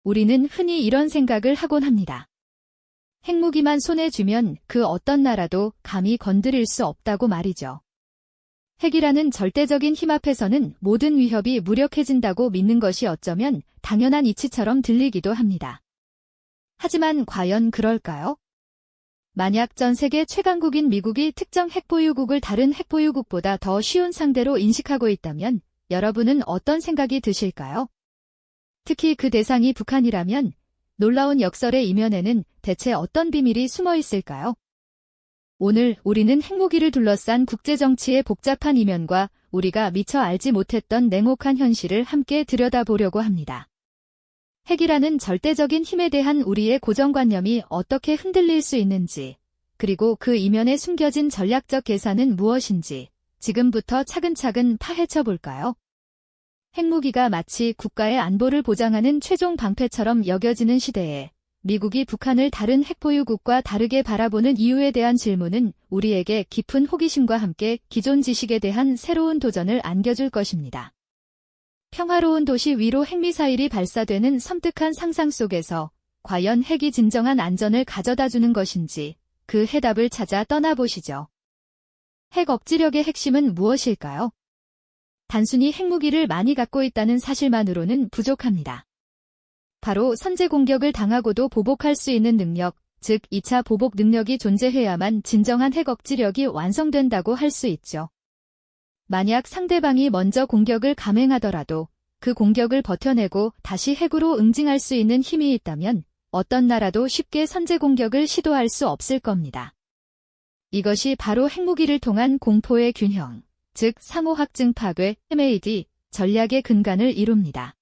우리는 흔히 이런 생각을 하곤 합니다. 핵무기만 손에 쥐면 그 어떤 나라도 감히 건드릴 수 없다고 말이죠. 핵이라는 절대적인 힘 앞에서는 모든 위협이 무력해진다고 믿는 것이 어쩌면 당연한 이치처럼 들리기도 합니다. 하지만 과연 그럴까요? 만약 전 세계 최강국인 미국이 특정 핵보유국을 다른 핵보유국보다 더 쉬운 상대로 인식하고 있다면 여러분은 어떤 생각이 드실까요? 특히 그 대상이 북한이라면 놀라운 역설의 이면에는 대체 어떤 비밀이 숨어 있을까요? 오늘 우리는 핵무기를 둘러싼 국제정치의 복잡한 이면과 우리가 미처 알지 못했던 냉혹한 현실을 함께 들여다보려고 합니다. 핵이라는 절대적인 힘에 대한 우리의 고정관념이 어떻게 흔들릴 수 있는지, 그리고 그 이면에 숨겨진 전략적 계산은 무엇인지 지금부터 차근차근 파헤쳐 볼까요? 핵무기가 마치 국가의 안보를 보장하는 최종 방패처럼 여겨지는 시대에 미국이 북한을 다른 핵보유국과 다르게 바라보는 이유에 대한 질문은 우리에게 깊은 호기심과 함께 기존 지식에 대한 새로운 도전을 안겨줄 것입니다. 평화로운 도시 위로 핵미사일이 발사되는 섬뜩한 상상 속에서 과연 핵이 진정한 안전을 가져다주는 것인지 그 해답을 찾아 떠나보시죠. 핵 억지력의 핵심은 무엇일까요? 단순히 핵무기를 많이 갖고 있다는 사실만으로는 부족합니다. 바로 선제 공격을 당하고도 보복할 수 있는 능력, 즉 2차 보복 능력이 존재해야만 진정한 핵 억지력이 완성된다고 할 수 있죠. 만약 상대방이 먼저 공격을 감행하더라도 그 공격을 버텨내고 다시 핵으로 응징할 수 있는 힘이 있다면 어떤 나라도 쉽게 선제 공격을 시도할 수 없을 겁니다. 이것이 바로 핵무기를 통한 공포의 균형, 즉 상호확증 파괴, MAD, 전략의 근간을 이룹니다.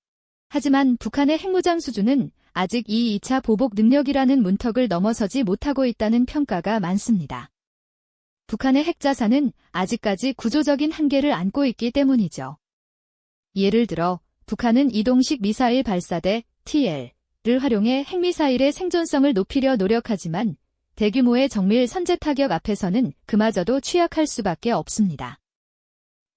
하지만 북한의 핵무장 수준은 아직 이 2차 보복 능력이라는 문턱을 넘어서지 못하고 있다는 평가가 많습니다. 북한의 핵자산은 아직까지 구조적인 한계를 안고 있기 때문이죠. 예를 들어 북한은 이동식 미사일 발사대 TL을 활용해 핵미사일의 생존성을 높이려 노력하지만 대규모의 정밀 선제 타격 앞에서는 그마저도 취약할 수밖에 없습니다.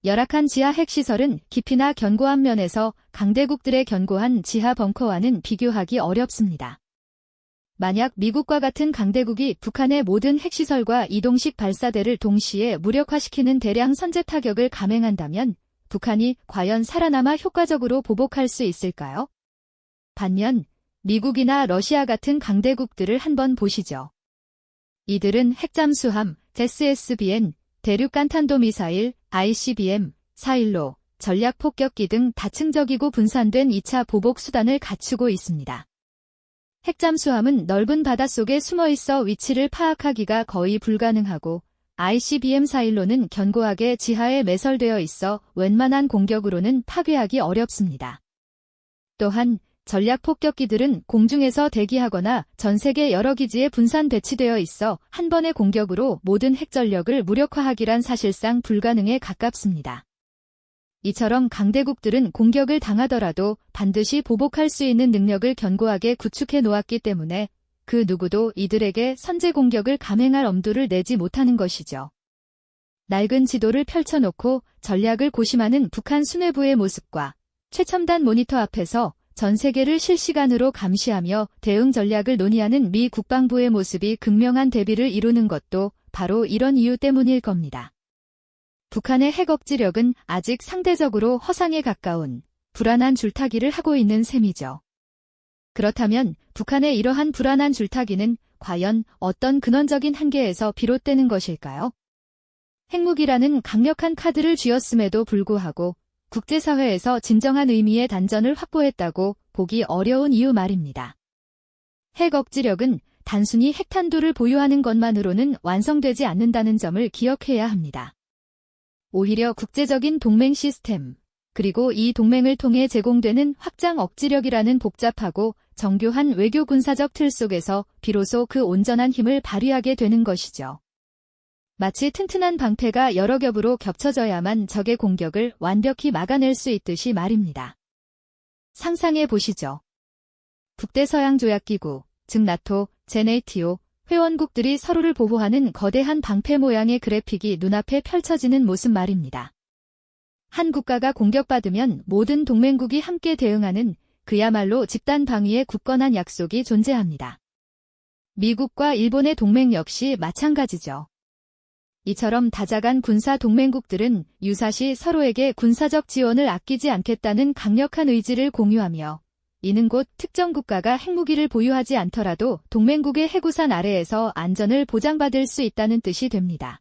열악한 지하 핵시설은 깊이나 견고한 면에서 강대국들의 견고한 지하 벙커와는 비교하기 어렵습니다. 만약 미국과 같은 강대국이 북한의 모든 핵시설과 이동식 발사대를 동시에 무력화시키는 대량 선제 타격을 감행한다면 북한이 과연 살아남아 효과적으로 보복할 수 있을까요? 반면 미국이나 러시아 같은 강대국들을 한번 보시죠. 이들은 핵잠수함, SSBN, 대륙간탄도미사일, ICBM, 4.15, 전략폭격기 등 다층적이고 분산된 2차 보복 수단을 갖추고 있습니다. 핵잠수함은 넓은 바닷속에 숨어있어 위치를 파악하기가 거의 불가능하고 ICBM 4.15는 견고하게 지하에 매설되어 있어 웬만한 공격으로는 파괴하기 어렵습니다. 또한 전략폭격기들은 공중에서 대기하거나 전 세계 여러 기지에 분산 배치되어 있어 한 번의 공격으로 모든 핵전력을 무력화하기란 사실상 불가능에 가깝습니다. 이처럼 강대국들은 공격을 당하더라도 반드시 보복할 수 있는 능력을 견고하게 구축해 놓았기 때문에 그 누구도 이들에게 선제 공격을 감행할 엄두를 내지 못하는 것이죠. 낡은 지도를 펼쳐놓고 전략을 고심하는 북한 수뇌부의 모습과 최첨단 모니터 앞에서 전 세계를 실시간으로 감시하며 대응 전략을 논의하는 미 국방부의 모습이 극명한 대비를 이루는 것도 바로 이런 이유 때문일 겁니다. 북한의 핵 억지력은 아직 상대적으로 허상에 가까운 불안한 줄타기를 하고 있는 셈이죠. 그렇다면 북한의 이러한 불안한 줄타기는 과연 어떤 근원적인 한계에서 비롯되는 것일까요? 핵무기라는 강력한 카드를 쥐었음에도 불구하고 국제사회에서 진정한 의미의 단전을 확보했다고 보기 어려운 이유 말입니다. 핵 억지력은 단순히 핵탄두를 보유하는 것만으로는 완성되지 않는다는 점을 기억해야 합니다. 오히려 국제적인 동맹 시스템, 그리고 이 동맹을 통해 제공되는 확장 억지력이라는 복잡하고 정교한 외교 군사적 틀 속에서 비로소 그 온전한 힘을 발휘하게 되는 것이죠. 마치 튼튼한 방패가 여러 겹으로 겹쳐져야만 적의 공격을 완벽히 막아낼 수 있듯이 말입니다. 상상해 보시죠. 북대서양조약기구, 즉 나토, 제네이티오, 회원국들이 서로를 보호하는 거대한 방패 모양의 그래픽이 눈앞에 펼쳐지는 모습 말입니다. 한 국가가 공격받으면 모든 동맹국이 함께 대응하는 그야말로 집단 방위의 굳건한 약속이 존재합니다. 미국과 일본의 동맹 역시 마찬가지죠. 이처럼 다자간 군사 동맹국들은 유사시 서로에게 군사적 지원을 아끼지 않겠다는 강력한 의지를 공유하며, 이는 곧 특정 국가가 핵무기를 보유하지 않더라도 동맹국의 해구산 아래에서 안전을 보장받을 수 있다는 뜻이 됩니다.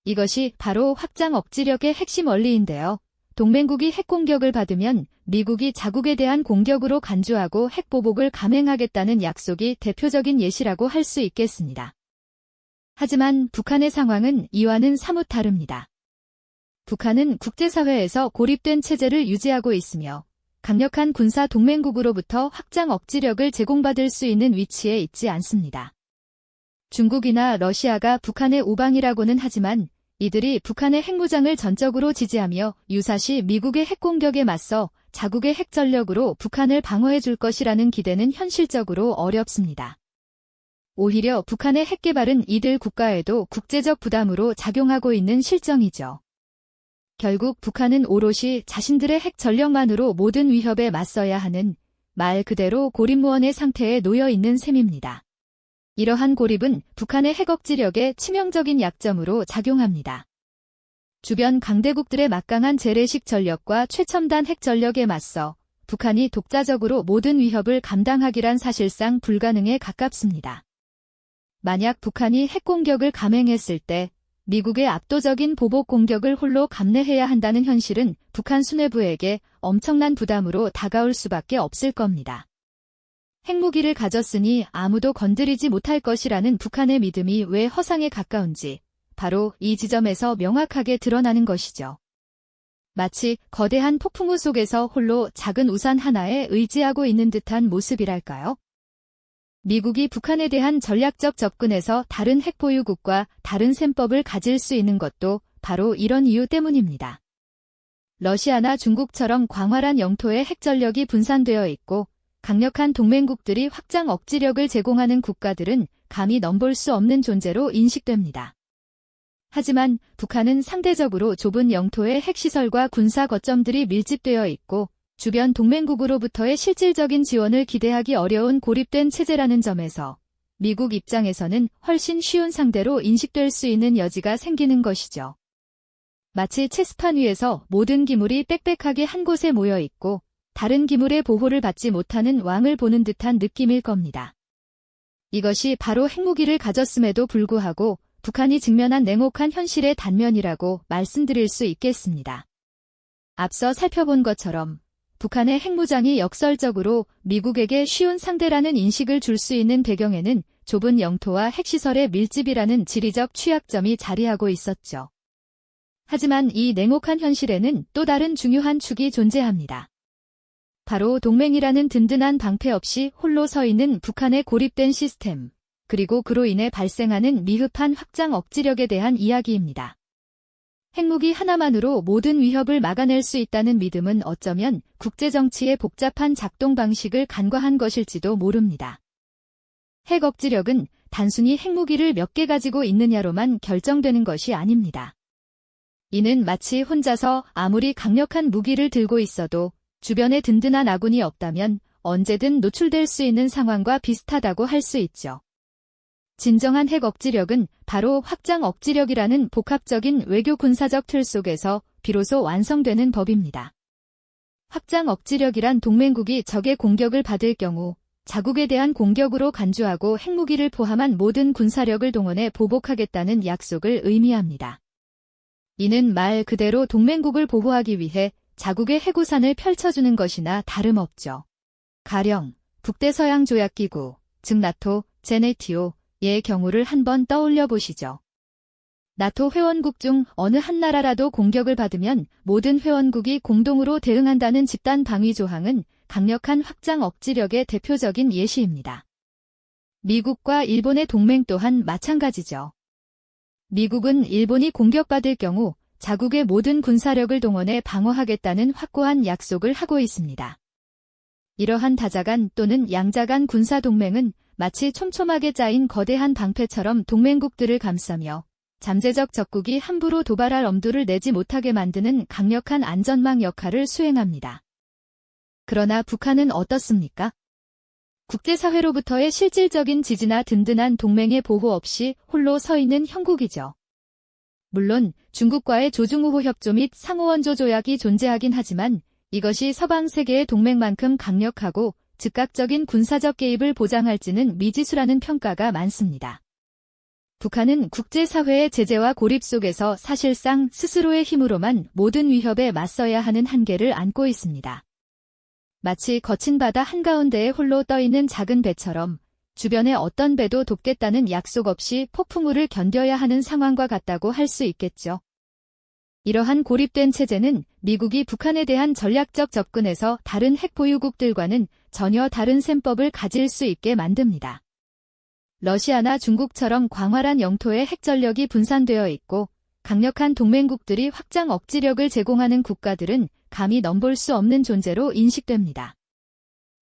이것이 바로 확장 억지력의 핵심 원리인데요. 동맹국이 핵공격을 받으면 미국이 자국에 대한 공격으로 간주하고 핵보복을 감행하겠다는 약속이 대표적인 예시라고 할 수 있겠습니다. 하지만 북한의 상황은 이와는 사뭇 다릅니다. 북한은 국제사회에서 고립된 체제를 유지하고 있으며 강력한 군사 동맹국으로부터 확장 억지력을 제공받을 수 있는 위치에 있지 않습니다. 중국이나 러시아가 북한의 우방이라고는 하지만 이들이 북한의 핵무장을 전적으로 지지하며 유사시 미국의 핵공격에 맞서 자국의 핵전력으로 북한을 방어해 줄 것이라는 기대는 현실적으로 어렵습니다. 오히려 북한의 핵개발은 이들 국가에도 국제적 부담으로 작용하고 있는 실정이죠. 결국 북한은 오롯이 자신들의 핵 전력만으로 모든 위협에 맞서야 하는 말 그대로 고립무원의 상태에 놓여 있는 셈입니다. 이러한 고립은 북한의 핵 억지력에 치명적인 약점으로 작용합니다. 주변 강대국들의 막강한 재래식 전력과 최첨단 핵 전력에 맞서 북한이 독자적으로 모든 위협을 감당하기란 사실상 불가능에 가깝습니다. 만약 북한이 핵공격을 감행했을 때 미국의 압도적인 보복 공격을 홀로 감내해야 한다는 현실은 북한 수뇌부에게 엄청난 부담으로 다가올 수밖에 없을 겁니다. 핵무기를 가졌으니 아무도 건드리지 못할 것이라는 북한의 믿음이 왜 허상에 가까운지 바로 이 지점에서 명확하게 드러나는 것이죠. 마치 거대한 폭풍우 속에서 홀로 작은 우산 하나에 의지하고 있는 듯한 모습이랄까요? 미국이 북한에 대한 전략적 접근에서 다른 핵보유국과 다른 셈법을 가질 수 있는 것도 바로 이런 이유 때문입니다. 러시아나 중국처럼 광활한 영토에 핵전력이 분산되어 있고 강력한 동맹국들이 확장 억지력을 제공하는 국가들은 감히 넘볼 수 없는 존재로 인식됩니다. 하지만 북한은 상대적으로 좁은 영토에 핵시설과 군사 거점들이 밀집되어 있고 주변 동맹국으로부터의 실질적인 지원을 기대하기 어려운 고립된 체제라는 점에서 미국 입장에서는 훨씬 쉬운 상대로 인식될 수 있는 여지가 생기는 것이죠. 마치 체스판 위에서 모든 기물이 빽빽하게 한 곳에 모여 있고 다른 기물의 보호를 받지 못하는 왕을 보는 듯한 느낌일 겁니다. 이것이 바로 핵무기를 가졌음에도 불구하고 북한이 직면한 냉혹한 현실의 단면이라고 말씀드릴 수 있겠습니다. 앞서 살펴본 것처럼 북한의 핵무장이 역설적으로 미국에게 쉬운 상대라는 인식을 줄 수 있는 배경에는 좁은 영토와 핵시설의 밀집이라는 지리적 취약점이 자리하고 있었죠. 하지만 이 냉혹한 현실에는 또 다른 중요한 축이 존재합니다. 바로 동맹이라는 든든한 방패 없이 홀로 서 있는 북한의 고립된 시스템, 그리고 그로 인해 발생하는 미흡한 확장 억지력에 대한 이야기입니다. 핵무기 하나만으로 모든 위협을 막아낼 수 있다는 믿음은 어쩌면 국제정치의 복잡한 작동 방식을 간과한 것일지도 모릅니다. 핵 억지력은 단순히 핵무기를 몇 개 가지고 있느냐로만 결정되는 것이 아닙니다. 이는 마치 혼자서 아무리 강력한 무기를 들고 있어도 주변에 든든한 아군이 없다면 언제든 노출될 수 있는 상황과 비슷하다고 할 수 있죠. 진정한 핵 억지력은 바로 확장 억지력이라는 복합적인 외교 군사적 틀 속에서 비로소 완성되는 법입니다. 확장 억지력이란 동맹국이 적의 공격을 받을 경우 자국에 대한 공격으로 간주하고 핵무기를 포함한 모든 군사력을 동원해 보복하겠다는 약속을 의미합니다. 이는 말 그대로 동맹국을 보호하기 위해 자국의 해구산을 펼쳐주는 것이나 다름없죠. 가령 북대서양조약기구, 즉 나토, 제네티오의 경우를 한번 떠올려 보시죠. 나토 회원국 중 어느 한 나라라도 공격을 받으면 모든 회원국이 공동으로 대응한다는 집단 방위 조항은 강력한 확장 억지력의 대표적인 예시입니다. 미국과 일본의 동맹 또한 마찬가지죠. 미국은 일본이 공격받을 경우 자국의 모든 군사력을 동원해 방어하겠다는 확고한 약속을 하고 있습니다. 이러한 다자간 또는 양자간 군사동맹은 마치 촘촘하게 짜인 거대한 방패처럼 동맹국들을 감싸며 잠재적 적국이 함부로 도발할 엄두를 내지 못하게 만드는 강력한 안전망 역할을 수행합니다. 그러나 북한은 어떻습니까? 국제사회로부터의 실질적인 지지나 든든한 동맹의 보호 없이 홀로 서 있는 형국이죠. 물론 중국과의 조중우호 협조 및 상호원조 조약이 존재하긴 하지만 이것이 서방 세계의 동맹만큼 강력하고 즉각적인 군사적 개입을 보장할지는 미지수라는 평가가 많습니다. 북한은 국제사회의 제재와 고립 속에서 사실상 스스로의 힘으로만 모든 위협에 맞서야 하는 한계를 안고 있습니다. 마치 거친 바다 한가운데에 홀로 떠있는 작은 배처럼 주변의 어떤 배도 돕겠다는 약속 없이 폭풍우를 견뎌야 하는 상황과 같다고 할 수 있겠죠. 이러한 고립된 체제는 미국이 북한에 대한 전략적 접근에서 다른 핵보유국들과는 전혀 다른 셈법을 가질 수 있게 만듭니다. 러시아나 중국처럼 광활한 영토에 핵전력이 분산되어 있고 강력한 동맹국들이 확장 억지력을 제공하는 국가들은 감히 넘볼 수 없는 존재로 인식됩니다.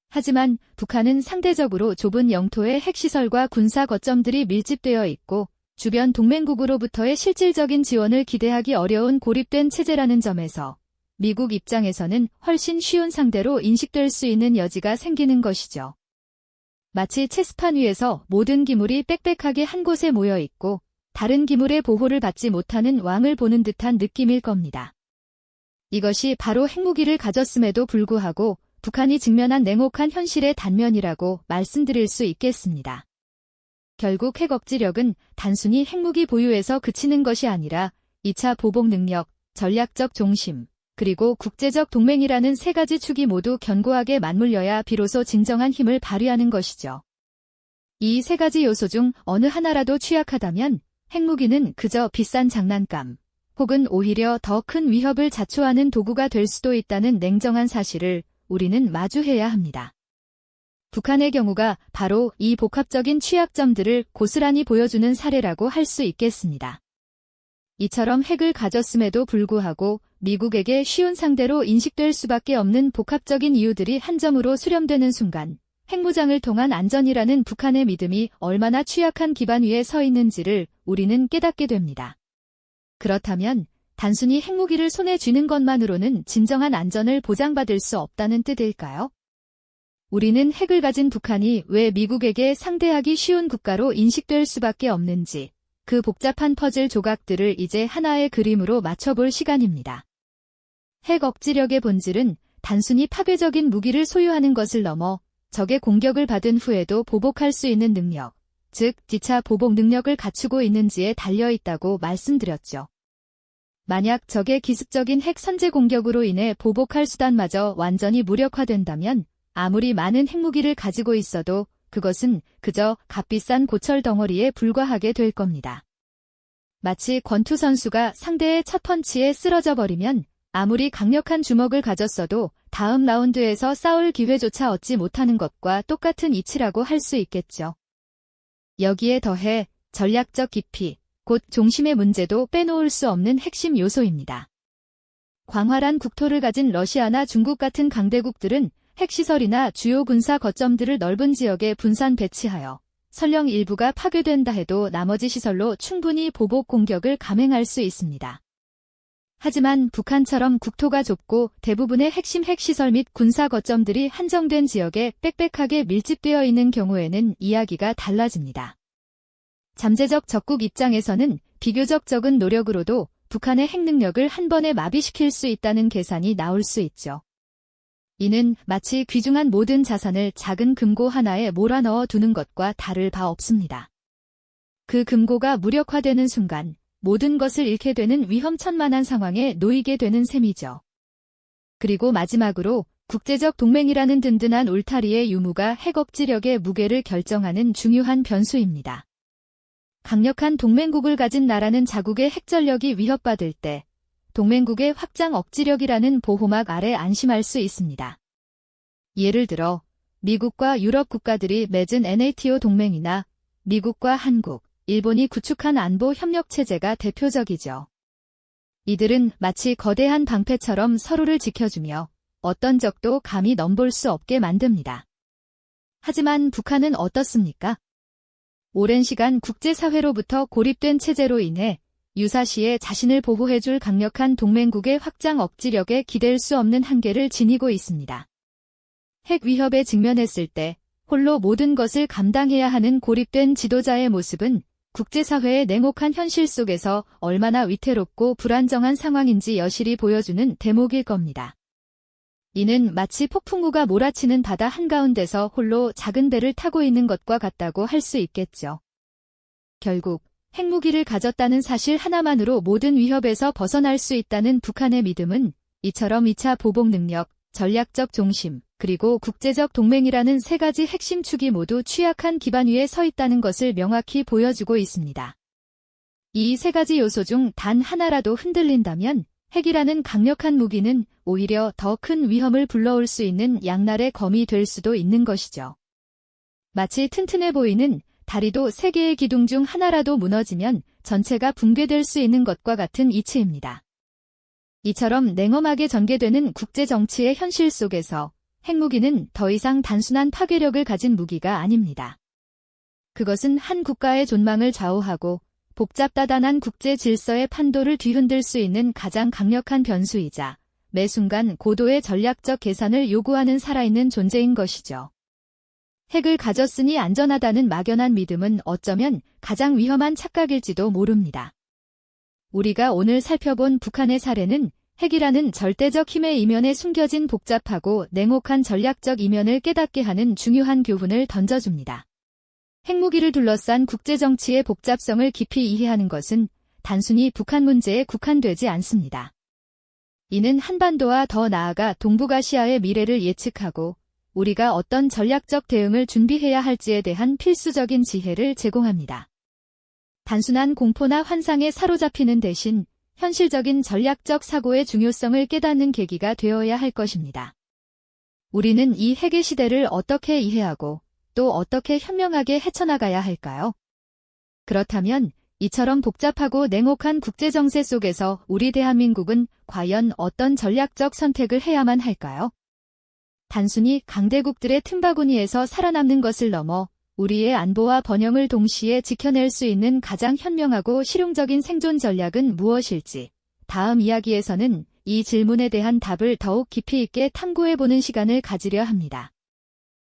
하지만 북한은 상대적으로 좁은 영토에 핵시설과 군사 거점들이 밀집되어 있고 주변 동맹국으로부터의 실질적인 지원을 기대하기 어려운 고립된 체제라는 점에서 미국 입장에서는 훨씬 쉬운 상대로 인식될 수 있는 여지가 생기는 것이죠. 마치 체스판 위에서 모든 기물이 빽빽하게 한 곳에 모여 있고 다른 기물의 보호를 받지 못하는 왕을 보는 듯한 느낌일 겁니다. 이것이 바로 핵무기를 가졌음에도 불구하고 북한이 직면한 냉혹한 현실의 단면이라고 말씀드릴 수 있겠습니다. 결국 핵 억지력은 단순히 핵무기 보유에서 그치는 것이 아니라 2차 보복 능력, 전략적 중심, 그리고 국제적 동맹이라는 세 가지 축이 모두 견고하게 맞물려야 비로소 진정한 힘을 발휘하는 것이죠. 이 세 가지 요소 중 어느 하나라도 취약하다면 핵무기는 그저 비싼 장난감, 혹은 오히려 더 큰 위협을 자초하는 도구가 될 수도 있다는 냉정한 사실을 우리는 마주해야 합니다. 북한의 경우가 바로 이 복합적인 취약점들을 고스란히 보여주는 사례라고 할 수 있겠습니다. 이처럼 핵을 가졌음에도 불구하고 미국에게 쉬운 상대로 인식될 수밖에 없는 복합적인 이유들이 한 점으로 수렴되는 순간 핵무장을 통한 안전이라는 북한의 믿음이 얼마나 취약한 기반 위에 서 있는지를 우리는 깨닫게 됩니다. 그렇다면 단순히 핵무기를 손에 쥐는 것만으로는 진정한 안전을 보장받을 수 없다는 뜻일까요? 우리는 핵을 가진 북한이 왜 미국에게 상대하기 쉬운 국가로 인식될 수밖에 없는지 그 복잡한 퍼즐 조각들을 이제 하나의 그림으로 맞춰볼 시간입니다. 핵 억지력의 본질은 단순히 파괴적인 무기를 소유하는 것을 넘어 적의 공격을 받은 후에도 보복할 수 있는 능력, 즉 뒤차 보복 능력을 갖추고 있는지에 달려있다고 말씀드렸죠. 만약 적의 기습적인 핵 선제 공격으로 인해 보복할 수단마저 완전히 무력화된다면 아무리 많은 핵무기를 가지고 있어도 그것은 그저 값비싼 고철 덩어리에 불과하게 될 겁니다. 마치 권투 선수가 상대의 첫 펀치에 쓰러져 버리면 아무리 강력한 주먹을 가졌어도 다음 라운드에서 싸울 기회조차 얻지 못하는 것과 똑같은 이치라고 할 수 있겠죠. 여기에 더해 전략적 깊이, 곧 중심의 문제도 빼놓을 수 없는 핵심 요소입니다. 광활한 국토를 가진 러시아나 중국 같은 강대국들은 핵시설이나 주요 군사 거점들을 넓은 지역에 분산 배치하여 설령 일부가 파괴된다 해도 나머지 시설로 충분히 보복 공격을 감행할 수 있습니다. 하지만 북한처럼 국토가 좁고 대부분의 핵심 핵시설 및 군사 거점들이 한정된 지역에 빽빽하게 밀집되어 있는 경우에는 이야기가 달라집니다. 잠재적 적국 입장에서는 비교적 적은 노력으로도 북한의 핵 능력을 한 번에 마비시킬 수 있다는 계산이 나올 수 있죠. 이는 마치 귀중한 모든 자산을 작은 금고 하나에 몰아넣어 두는 것과 다를 바 없습니다. 그 금고가 무력화되는 순간 모든 것을 잃게 되는 위험천만한 상황에 놓이게 되는 셈이죠. 그리고 마지막으로 국제적 동맹이라는 든든한 울타리의 유무가 핵 억지력의 무게를 결정하는 중요한 변수입니다. 강력한 동맹국을 가진 나라는 자국의 핵전력이 위협받을 때 동맹국의 확장 억지력이라는 보호막 아래 안심할 수 있습니다. 예를 들어 미국과 유럽 국가들이 맺은 NATO 동맹이나 미국과 한국, 일본이 구축한 안보 협력 체제가 대표적이죠. 이들은 마치 거대한 방패처럼 서로를 지켜주며 어떤 적도 감히 넘볼 수 없게 만듭니다. 하지만 북한은 어떻습니까? 오랜 시간 국제사회로부터 고립된 체제로 인해 유사시에 자신을 보호해줄 강력한 동맹국의 확장 억지력에 기댈 수 없는 한계를 지니고 있습니다. 핵 위협에 직면했을 때 홀로 모든 것을 감당해야 하는 고립된 지도자의 모습은 국제사회의 냉혹한 현실 속에서 얼마나 위태롭고 불안정한 상황인지 여실히 보여주는 대목일 겁니다. 이는 마치 폭풍우가 몰아치는 바다 한가운데서 홀로 작은 배를 타고 있는 것과 같다고 할 수 있겠죠. 결국 핵무기를 가졌다는 사실 하나만으로 모든 위협에서 벗어날 수 있다는 북한의 믿음은 이처럼 2차 보복 능력, 전략적 중심, 그리고 국제적 동맹이라는 세 가지 핵심 축이 모두 취약한 기반 위에 서 있다는 것을 명확히 보여주고 있습니다. 이 세 가지 요소 중 단 하나라도 흔들린다면 핵이라는 강력한 무기는 오히려 더 큰 위험을 불러올 수 있는 양날의 검이 될 수도 있는 것이죠. 마치 튼튼해 보이는 다리도 세 개의 기둥 중 하나라도 무너지면 전체가 붕괴될 수 있는 것과 같은 이치입니다. 이처럼 냉엄하게 전개되는 국제정치의 현실 속에서 핵무기는 더 이상 단순한 파괴력을 가진 무기가 아닙니다. 그것은 한 국가의 존망을 좌우하고 복잡다단한 국제 질서의 판도를 뒤흔들 수 있는 가장 강력한 변수이자 매 순간 고도의 전략적 계산을 요구하는 살아있는 존재인 것이죠. 핵을 가졌으니 안전하다는 막연한 믿음은 어쩌면 가장 위험한 착각일지도 모릅니다. 우리가 오늘 살펴본 북한의 사례는 핵이라는 절대적 힘의 이면에 숨겨진 복잡하고 냉혹한 전략적 이면을 깨닫게 하는 중요한 교훈을 던져줍니다. 핵무기를 둘러싼 국제정치의 복잡성을 깊이 이해하는 것은 단순히 북한 문제에 국한되지 않습니다. 이는 한반도와 더 나아가 동북아시아의 미래를 예측하고 우리가 어떤 전략적 대응을 준비해야 할지에 대한 필수적인 지혜를 제공합니다. 단순한 공포나 환상에 사로잡히는 대신 현실적인 전략적 사고의 중요성을 깨닫는 계기가 되어야 할 것입니다. 우리는 이 핵의 시대를 어떻게 이해하고 또 어떻게 현명하게 헤쳐나가야 할까요? 그렇다면 이처럼 복잡하고 냉혹한 국제정세 속에서 우리 대한민국은 과연 어떤 전략적 선택을 해야만 할까요? 단순히 강대국들의 틈바구니에서 살아남는 것을 넘어 우리의 안보와 번영을 동시에 지켜낼 수 있는 가장 현명하고 실용적인 생존 전략은 무엇일지, 다음 이야기에서는 이 질문에 대한 답을 더욱 깊이 있게 탐구해보는 시간을 가지려 합니다.